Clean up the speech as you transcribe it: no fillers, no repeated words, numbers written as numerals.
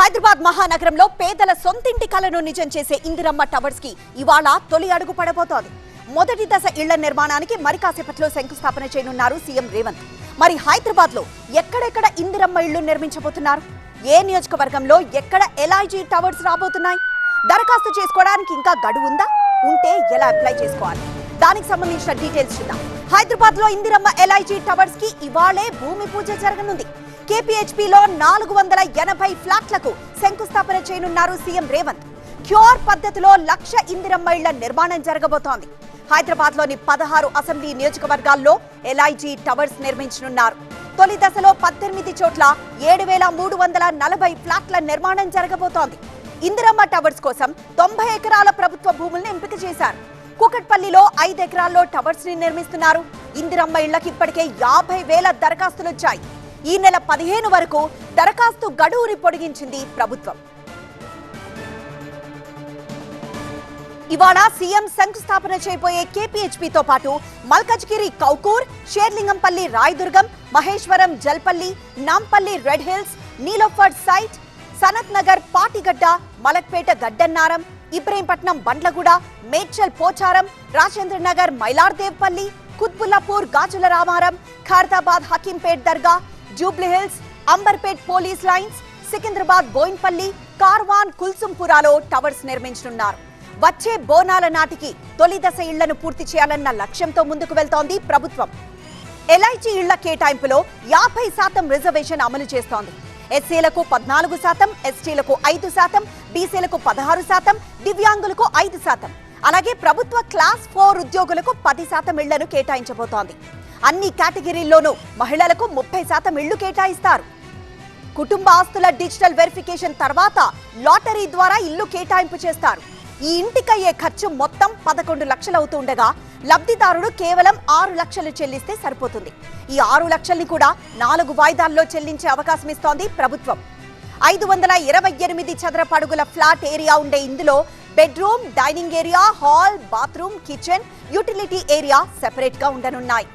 హైదరాబాద్ మహానగరంలో పేదల సొంతింటి కలను నిజం చేసే ఇందిరమ్మ టవర్స్ కి ఇవాళ తొలి అడుగు పడబోతోంది. మొదటి దశ ఇళ్ల నిర్మాణానికి మరి కాసేపట్లో శంకుస్థాపన చేయనున్నారు సీఎం రేవంత్. మరి హైదరాబాద్ లో ఎక్కడెక్కడ ఇందిరమ్మ ఇళ్లు నిర్మించబోతున్నారు? ఏ నియోజకవర్గంలో ఎక్కడ ఎల్ఐజీ టవర్స్ రాబోతున్నాయి? దరఖాస్తు చేసుకోవడానికి ఇంకా గడువు ఉందా? ఉంటే ఎలా అప్లై చేసుకోవాలి? దానికి సంబంధించిన డీటెయిల్స్ చూద్దాం. హైదరాబాద్ లో ఇందిరమ్మ ఎల్ఐజీ టవర్స్ కి ఇవాళే భూమి పూజ జరగనుంది. కేపీహెచ్పీలో 480 ఫ్లాట్లకు శంకుస్థాపన చేయనున్నారు సీఎం రేవంత్. క్యూఆర్ పద్ధతిలో 1,00,000 ఇందిరమ్మ ఇళ్ల నిర్మాణం జరగబోతోంది. హైదరాబాద్ లోని 16 అసెంబ్లీ నియోజకవర్గాల్లో ఎల్ఐజీ టవర్స్ నిర్మించనున్నారు. తొలి దశలో 18 చోట్ల 7,340 ఫ్లాట్ల నిర్మాణం జరగబోతోంది. ఇందిరమ్మ టవర్స్ కోసం 90 ఎకరాల ప్రభుత్వ భూములను ఎంపిక చేశారు. కూకట్పల్లిలో 5 ఎకరాల్లో టవర్స్ ని నిర్మిస్తున్నారు. ఇందిరమ్మ ఇళ్లకి ఇప్పటికే 50,000 దరఖాస్తులు వచ్చాయి. ఈ నెల 15 వరకు దరఖాస్తు గడువుని పొడిగించింది ప్రభుత్వం. ఇవాళ సీఎం శంకుస్థాపన చేయబోయే కేపీహెచ్పీతో పాటు Malkajgiri Kowkur, Sherlingampally Rayadurgam, Maheshwaram Jalpally, Nampally Red Hills, Niloufer site, Sanath Nagar Patigadda, Malakpet Gaddiannaram, Ibrahimpatnam Bandlaguda, Medchal Pocharam, Rajendra Nagar Mylardevpally, Quthbullapur Gajula Ramaram, Khairatabad Hakimpet Dargah, Jubilee Hills, Amberpet police lines, Secunderabad Bowenpally, Karwan కుల్సుంపురాలో టవర్స్ నిర్మించనున్నారు. వచ్చే బోనాల నాటికి తొలి దశ ఇళ్లను పూర్తి చేయాలన్న లక్ష్యంతో ముందుకు వెళ్తోంది ప్రభుత్వం. ఎల్ఐజీ ఇళ్ల కేటాయింపులో 50% రిజర్వేషన్ అమలు చేస్తోంది. ఎస్సీలకు 14%, ఎస్టీలకు 5%, బీసీలకు 16%, దివ్యాంగులకు 5%, అలాగే ప్రభుత్వ క్లాస్ 4 ఉద్యోగులకు 10% ఇళ్లను కేటాయించబోతోంది. అన్ని కేటగిరీల్లోనూ మహిళలకు 30% ఇళ్లు కేటాయిస్తారు. కుటుంబ ఆస్తుల డిజిటల్ వెరిఫికేషన్ తర్వాత లాటరీ ద్వారా ఇల్లు కేటాయింపు చేస్తారు. ఈ ఇంటికయ్యే ఖర్చు మొత్తం 11 లక్షలు అవుతుండగా లబ్ధిదారుడు కేవలం 6 లక్షలు చెల్లిస్తే సరిపోతుంది. ఈ 6 లక్షల్ని కూడా 4 వాయిదాల్లో చెల్లించే అవకాశం ఇస్తోంది ప్రభుత్వం. 528 చదరపు అడుగుల ఫ్లాట్ ఏరియా ఉండే ఇందులో bedroom, dining area, hall, bathroom, kitchen, utility area separate గా ఉండనున్నాయి.